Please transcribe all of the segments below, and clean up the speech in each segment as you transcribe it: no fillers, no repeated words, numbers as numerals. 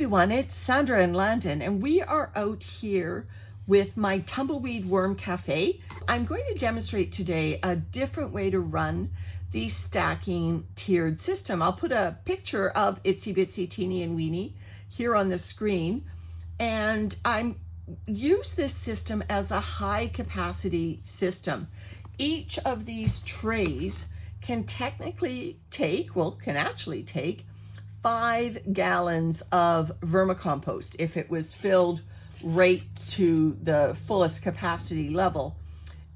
everyone, it's Sandra in London, and we are out here with my Tumbleweed Worm Café. I'm going to demonstrate today a different way to run the stacking tiered system. I'll put a picture of Itsy Bitsy Teeny and Weeny here on the screen, and I'm use this system as a high capacity system. Each of these trays can technically take, can actually take 5 gallons of vermicompost if it was filled right to the fullest capacity level.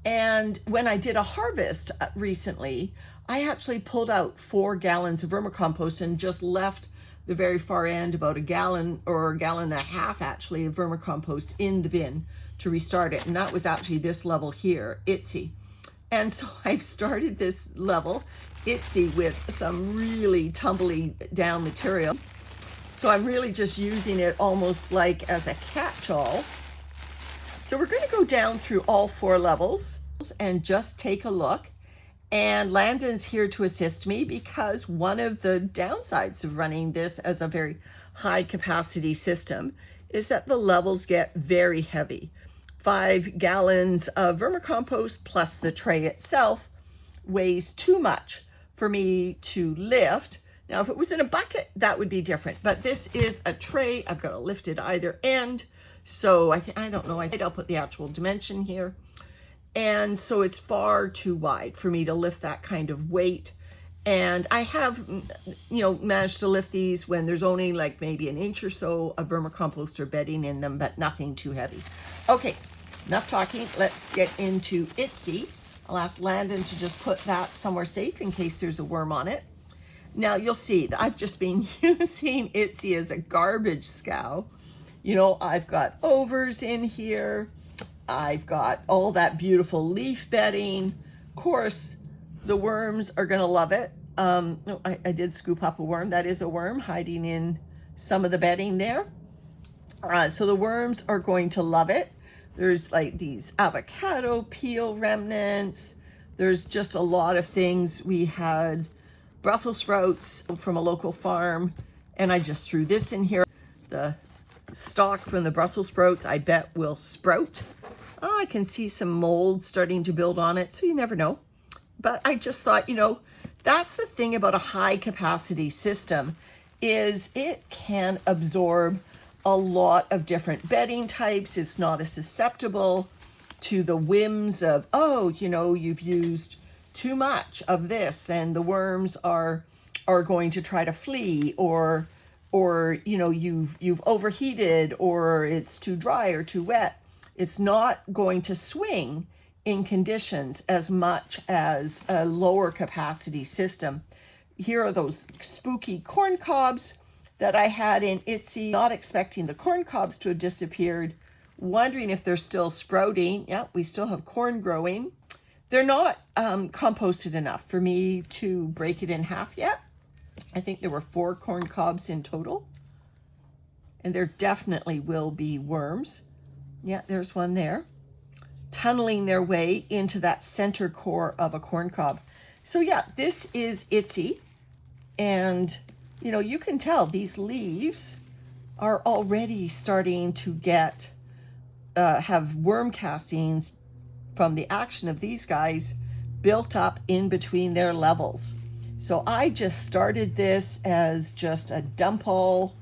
And when I did a harvest recently, I actually pulled out 4 gallons of vermicompost and just left the very far end, about a gallon or a gallon and a half actually of vermicompost in the bin to restart it. And that was actually this level here, Itsy. And so I've started this level, Itsy, with some really tumbly down material. So I'm really just using it almost like as a catch-all. So we're going to go down through all 4 levels and just take a look. And Landon's here to assist me because one of the downsides of running this as a very high capacity system is that the levels get very heavy. 5 gallons of vermicompost plus the tray itself weighs too much for me to lift. Now, if it was in a bucket, that would be different. But this is a tray. I've got to lift it either end. So I don't know. I think I'll put the actual dimension here. And so it's far too wide for me to lift that kind of weight. And I have, managed to lift these when there's only like maybe an inch or so of vermicompost or bedding in them, but nothing too heavy. Okay, enough talking. Let's get into Itsy. I'll ask Landon to just put that somewhere safe in case there's a worm on it. Now you'll see that I've just been using Itsy as a garbage scow. I've got overs in here. I've got all that beautiful leaf bedding. Of course, the worms are going to love it. I did scoop up a worm. That is a worm hiding in some of the bedding there. So the worms are going to love it. There's like these avocado peel remnants. There's just a lot of things. We had Brussels sprouts from a local farm, and I just threw this in here. The stalk from the Brussels sprouts, I bet, will sprout. I can see some mold starting to build on it, so you never know. But I just thought, that's the thing about a high capacity system, is it can absorb a lot of different bedding types. It's not as susceptible to the whims of, you've used too much of this and the worms are going to try to flee, or you've overheated, or it's too dry or too wet. It's not going to swing in conditions as much as a lower capacity system. Here are those spooky corn cobs that I had in Itsy, not expecting the corn cobs to have disappeared, wondering if they're still sprouting. Yeah, we still have corn growing. They're not composted enough for me to break it in half yet. I think there were 4 corn cobs in total. And there definitely will be worms. Yeah, there's one there, tunneling their way into that center core of a corn cob. So yeah, this is Itsy. And, you can tell these leaves are already starting to get, have worm castings from the action of these guys built up in between their levels. So I just started this as just a dump all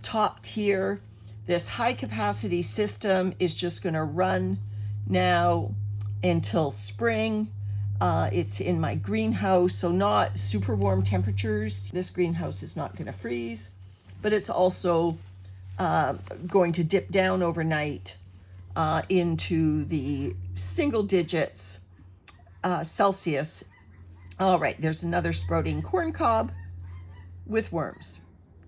top tier. This high capacity system is just going to run now until spring. It's in my greenhouse, so not super warm temperatures. This greenhouse is not going to freeze, but it's also going to dip down overnight into the single digits Celsius. All right, there's another sprouting corn cob with worms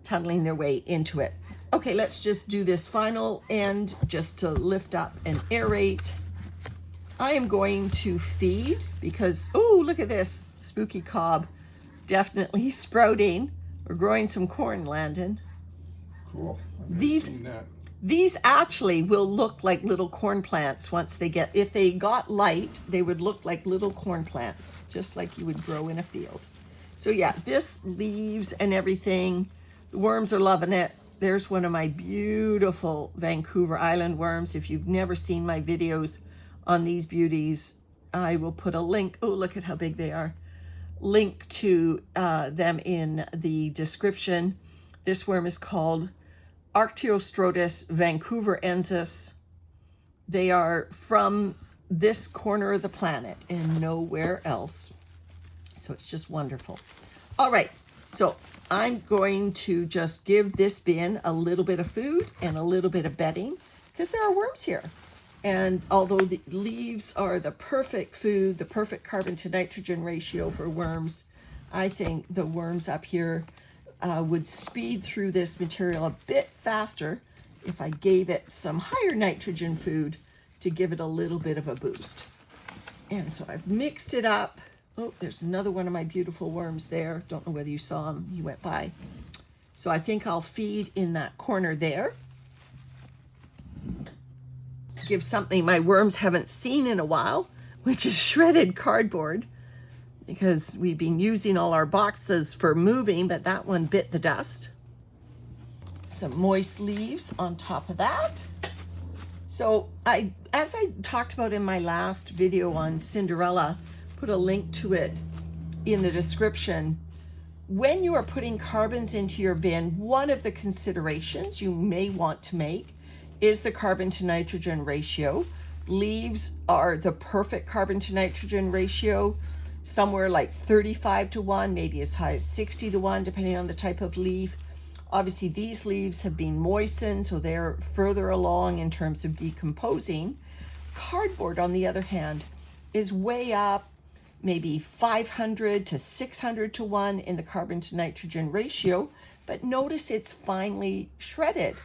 tunneling their way into it. Okay, let's just do this final end just to lift up and aerate. I am going to feed because, look at this spooky cob, definitely sprouting. We're growing some corn, Landon. Cool. These actually will look like little corn plants if they got light, they would look like little corn plants, just like you would grow in a field. So yeah, this leaves and everything, the worms are loving it. there's one of my beautiful Vancouver Island worms. If you've never seen my videos on these beauties, I will put a link. Oh, look at how big they are. Link to them in the description. This worm is called Arctiostrotus vancouverensis. They are from this corner of the planet and nowhere else. So it's just wonderful. All right, so I'm going to just give this bin a little bit of food and a little bit of bedding because there are worms here. And although the leaves are the perfect food, the perfect carbon to nitrogen ratio for worms, I think the worms up here would speed through this material a bit faster if I gave it some higher nitrogen food to give it a little bit of a boost. And so I've mixed it up. Oh, there's another one of my beautiful worms there. Don't know whether you saw him. He went by. So I think I'll feed in that corner there. Give something my worms haven't seen in a while, which is shredded cardboard, because we've been using all our boxes for moving, but that one bit the dust. Some moist leaves on top of that. So as I talked about in my last video on Cinderella, put a link to it in the description. When you are putting carbons into your bin, one of the considerations you may want to make is the carbon to nitrogen ratio. Leaves are the perfect carbon to nitrogen ratio, somewhere like 35:1, maybe as high as 60:1, depending on the type of leaf. Obviously, these leaves have been moistened, so they're further along in terms of decomposing. Cardboard, on the other hand, is way up, maybe 500 to 600:1 in the carbon to nitrogen ratio, but notice it's finely shredded.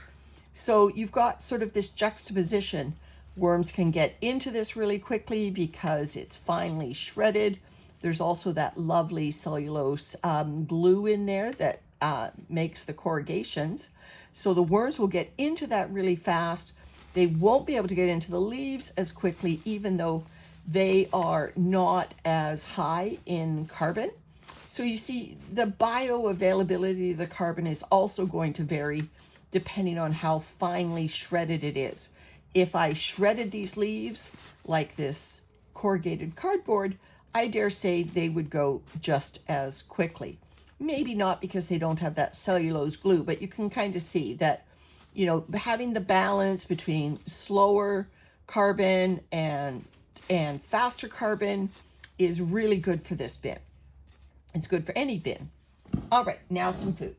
So you've got sort of this juxtaposition. Worms can get into this really quickly because it's finely shredded. There's also that lovely cellulose glue in there that makes the corrugations. So the worms will get into that really fast. They won't be able to get into the leaves as quickly, even though they are not as high in carbon. So you see, the bioavailability of the carbon is also going to vary depending on how finely shredded it is. If I shredded these leaves like this corrugated cardboard, I dare say they would go just as quickly. Maybe not because they don't have that cellulose glue, but you can kind of see that, you know, having the balance between slower carbon and faster carbon is really good for this bin. It's good for any bin. All right, now some food.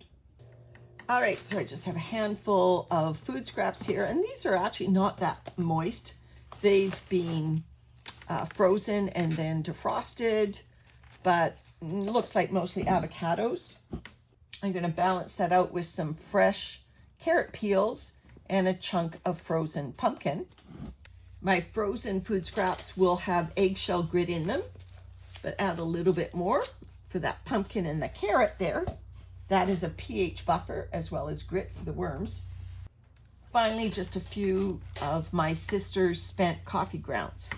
All right, so I just have a handful of food scraps here, and these are actually not that moist. They've been frozen and then defrosted, but it looks like mostly avocados. I'm going to balance that out with some fresh carrot peels and a chunk of frozen pumpkin. My frozen food scraps will have eggshell grit in them, but add a little bit more for that pumpkin and the carrot there. That is a pH buffer as well as grit for the worms. Finally, just a few of my sister's spent coffee grounds.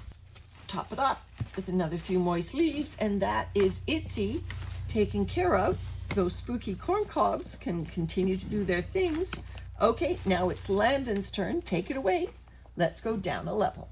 Top it up with another few moist leaves, and that is Itsy taken care of. Those spooky corn cobs can continue to do their things. Okay, now it's Landon's turn. Take it away. Let's go down a level.